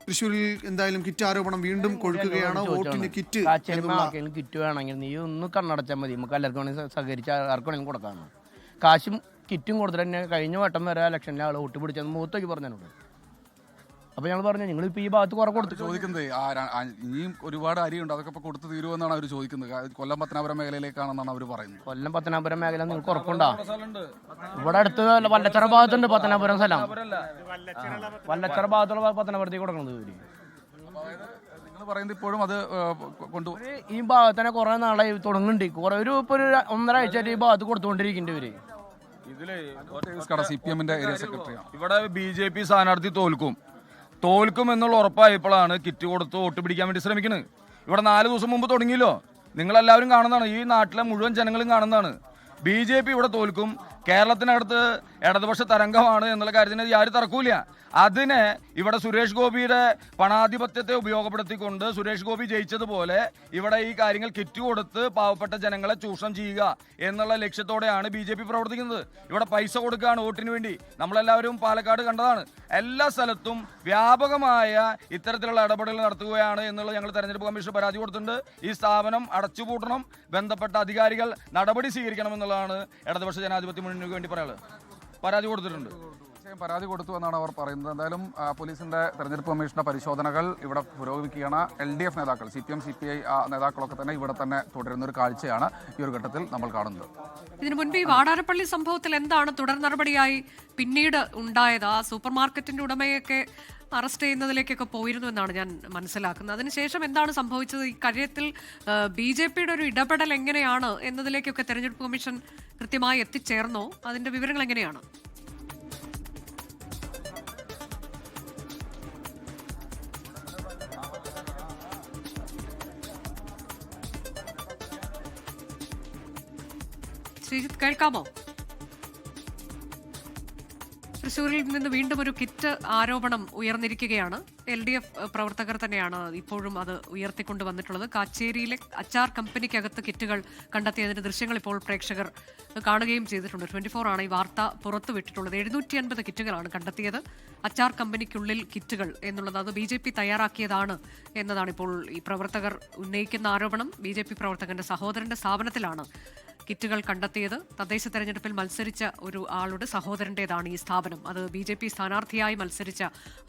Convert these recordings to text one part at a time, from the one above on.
തൃശ്ശൂരിൽ എന്തായാലും കിറ്റ് ആരോപണം വീണ്ടും കൊഴുക്കുകയാണ്. വോട്ടിന് കിറ്റ് കിറ്റ് വേണമെങ്കിൽ നീ ഒന്ന് കണ്ണടച്ചാൽ മതി, നമുക്ക് എല്ലാവർക്കും വേണമെങ്കിൽ സഹകരിച്ച് ആർക്കും വേണമെങ്കിൽ കൊടുക്കാമെന്ന്. കാശും കിറ്റും കൊടുത്തിട്ട് തന്നെ കഴിഞ്ഞ വട്ടം വരെ ഇലക്ഷനിലെ ആൾ വോട്ട് പിടിച്ചത് മൂത്തേക്ക് പറഞ്ഞോട്. അപ്പോൾ ഞങ്ങൾ പറഞ്ഞു നിങ്ങളിപ്പോൾ ഈ ഭാഗത്ത് കുറെ കൊടുത്തു ചോദിക്കുന്നത് ഇനിയും ഒരുപാട് അരിയുണ്ട്, അതൊക്കെ ഇപ്പോൾ കൊടുത്തു തീരുമെന്നാണ് അവർ ചോദിക്കുന്നത്. കൊല്ലം പത്തനാപുരം മേഖലയിലേക്കാണെന്നാണ് അവർ പറയുന്നത്. കൊല്ലം പത്തനാപുരം മേഖല നിങ്ങൾക്ക് ഉറപ്പുണ്ടോ? ഇവിടെ അടുത്ത് വല്ലച്ചിറ ഭാഗത്തുണ്ട് പത്തനാപുരം സ്ഥലം. വല്ലച്ചിറ ഭാഗത്തുള്ള പത്തനാപുരത്തേക്ക് കൊടുക്കണത് പറയുന്നത് ഇപ്പോഴും അത് ഈ ഭാഗത്ത് തന്നെ കുറെ നാളായി തുടങ്ങുന്നുണ്ട്. കുറെ ഒരു 1.5 ആഴ്ചയായിട്ട് ഈ ഭാഗത്ത് കൊടുത്തുകൊണ്ടിരിക്കുന്നുണ്ട് ഇവിടെ BJP സ്ഥാനാർത്ഥി തോൽക്കും എന്നുള്ള ഉറപ്പായപ്പോഴാണ് കിറ്റ് കൊടുത്ത് വോട്ട് പിടിക്കാൻ വേണ്ടി ശ്രമിക്കുന്നത്. ഇവിടെ 4 ദിവസം മുമ്പ് തുടങ്ങിയല്ലോ, നിങ്ങളെല്ലാവരും കാണുന്നതാണ്, ഈ നാട്ടിലെ മുഴുവൻ ജനങ്ങളും കാണുന്നതാണ്. BJP ഇവിടെ തോൽക്കും, കേരളത്തിനകത്ത് ഇടതുപക്ഷ തരംഗമാണ് എന്നുള്ള കാര്യത്തിന് ആരും തർക്കൂല. അതിനെ ഇവിടെ സുരേഷ് ഗോപിയുടെ പണാധിപത്യത്തെ ഉപയോഗപ്പെടുത്തിക്കൊണ്ട് സുരേഷ് ഗോപി ജയിച്ചതുപോലെ ഇവിടെ ഈ കാര്യങ്ങൾ കിറ്റ് കൊടുത്ത് പാവപ്പെട്ട ജനങ്ങളെ ചൂഷണം ചെയ്യുക എന്നുള്ള ലക്ഷ്യത്തോടെയാണ് BJP പ്രവർത്തിക്കുന്നത്. ഇവിടെ പൈസ കൊടുക്കുകയാണ് വോട്ടിന് വേണ്ടി. നമ്മളെല്ലാവരും പാലക്കാട് കണ്ടതാണ്. എല്ലാ സ്ഥലത്തും വ്യാപകമായ ഇത്തരത്തിലുള്ള ഇടപെടൽ നടത്തുകയാണ് എന്നുള്ളത് ഞങ്ങൾ തെരഞ്ഞെടുപ്പ് കമ്മീഷൻ പരാതി കൊടുത്തിട്ടുണ്ട്. ഈ സ്ഥാപനം അടച്ചുപൂട്ടണം, ബന്ധപ്പെട്ട അധികാരികൾ നടപടി സ്വീകരിക്കണമെന്നുള്ളതാണ് ഇടതുപക്ഷ ജനാധിപത്യ മുന്നണിക്ക് വേണ്ടി പറയാനുള്ളത്. പരാതി കൊടുത്തിട്ടുണ്ട്. പരാതി കൊടുത്തു എന്നാണ് അവർ പറയുന്നത്. എന്തായാലും പോലീസിന്റെ തെരഞ്ഞെടുപ്പ് കമ്മീഷന്റെ പരിശോധനകൾ ഇവിടെ പുരോഗമിക്കുകയാണ്. LDF നേതാക്കൾ, CPM CPI നേതാക്കളൊക്കെ തന്നെ ഇവിടെ തന്നെ തുടരുന്ന ഒരു കാഴ്ചയാണ് ഈ ഒരു ഘട്ടത്തിൽ നമ്മൾ കാണുന്നത്. ഇതിനു മുൻപ് ഈ വാടാനപ്പള്ളി സംഭവത്തിൽ എന്താണ് തുടർ നടപടിയായി പിന്നീട് ഉണ്ടായത്? ആ സൂപ്പർ മാർക്കറ്റിന്റെ ഉടമയൊക്കെ അറസ്റ്റ് ചെയ്യുന്നതിലേക്കൊക്കെ പോയിരുന്നു എന്നാണ് ഞാൻ മനസ്സിലാക്കുന്നത്. അതിനുശേഷം എന്താണ് സംഭവിച്ചത്? ഈ കാര്യത്തിൽ BJPയുടെ ഒരു ഇടപെടൽ എങ്ങനെയാണ് എന്നതിലേക്കൊക്കെ തെരഞ്ഞെടുപ്പ് കമ്മീഷൻ കൃത്യമായി എത്തിച്ചേർന്നോ? അതിന്റെ വിവരങ്ങൾ എങ്ങനെയാണ്? ശ്രീജിത്ത്, കേൾക്കാമോ? തൃശ്ശൂരിൽ നിന്ന് വീണ്ടും ഒരു കിറ്റ് ആരോപണം ഉയർന്നിരിക്കുകയാണ്. LDF പ്രവർത്തകർ തന്നെയാണ് ഇപ്പോഴും അത് ഉയർത്തിക്കൊണ്ട് വന്നിട്ടുള്ളത്. കാച്ചേരിയിലെ അച്ചാർ കമ്പനിക്കകത്ത് കിറ്റുകൾ കണ്ടെത്തിയതിന്റെ ദൃശ്യങ്ങൾ ഇപ്പോൾ പ്രേക്ഷകർ കാണുകയും ചെയ്തിട്ടുണ്ട്. 24 ആണ് ഈ വാർത്ത പുറത്തുവിട്ടിട്ടുള്ളത്. 750 കിറ്റുകളാണ് കണ്ടെത്തിയത്. അച്ചാർ കമ്പനിക്കുള്ളിൽ കിറ്റുകൾ എന്നുള്ളത് അത് BJP തയ്യാറാക്കിയതാണ് എന്നതാണ് ഇപ്പോൾ ഈ പ്രവർത്തകർ ഉന്നയിക്കുന്ന ആരോപണം. BJP പ്രവർത്തകന്റെ സഹോദരന്റെ സ്ഥാപനത്തിലാണ് കിറ്റുകൾ കണ്ടെത്തിയത്. തദ്ദേശ തെരഞ്ഞെടുപ്പിൽ മത്സരിച്ച ഒരു ആളുടെ സഹോദരൻ്റെതാണ് ഈ സ്ഥാപനം. അത് BJP സ്ഥാനാർത്ഥിയായി മത്സരിച്ച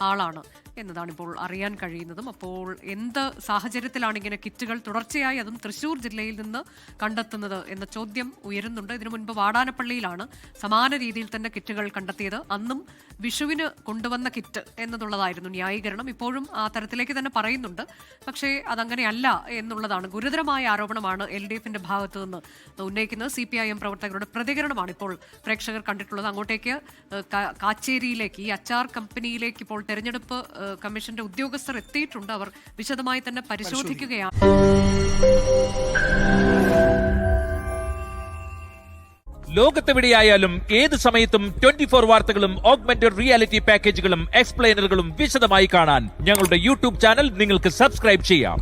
ആളാണ് എന്നതാണ് ഇപ്പോൾ അറിയാൻ കഴിയുന്നതും. അപ്പോൾ എന്ത് സാഹചര്യത്തിലാണ് ഇങ്ങനെ കിറ്റുകൾ തുടർച്ചയായി അതും തൃശ്ശൂർ ജില്ലയിൽ നിന്ന് കണ്ടെത്തുന്നത് എന്ന ചോദ്യം ഉയരുന്നുണ്ട്. ഇതിനു മുൻപ് വാടാനപ്പള്ളിയിലാണ് സമാന രീതിയിൽ തന്നെ കിറ്റുകൾ കണ്ടെത്തിയത്. അന്നും വിഷുവിന് കൊണ്ടുവന്ന കിറ്റ് എന്നതുള്ളതായിരുന്നു ന്യായീകരണം. ഇപ്പോഴും ആ തരത്തിലേക്ക് തന്നെ പറയുന്നുണ്ട്. പക്ഷേ അതങ്ങനെയല്ല എന്നുള്ളതാണ് ഗുരുതരമായ ആരോപണമാണ് LDFന്റെ ഭാഗത്തു നിന്ന് ഉന്നയിക്കുന്നത്. CPIM പ്രവർത്തകരുടെ പ്രതികരണമാണ് ഇപ്പോൾ പ്രേക്ഷകർ കണ്ടിട്ടുള്ളത്. അങ്ങോട്ടേക്ക് കാച്ചേരിയിലേക്ക് ഈ അച്ചാർ കമ്പനിയിലേക്ക് ഇപ്പോൾ തെരഞ്ഞെടുപ്പ് കമ്മീഷന്റെ ഉദ്യോഗസ്ഥർ എത്തിയിട്ടുണ്ട്. അവർ വിശദമായി തന്നെ പരിശോധിക്കുകയാണ്. ലോകത്തെവിടെയായാലും ഏത് സമയത്തും 24 വാർത്തകളും ഓഗ്മെന്റഡ് റിയാലിറ്റി പാക്കേജുകളും എക്സ്പ്ലെയിനറുകളും വിശദമായി കാണാൻ ഞങ്ങളുടെ YouTube ചാനൽ നിങ്ങൾക്ക് സബ്സ്ക്രൈബ് ചെയ്യാം.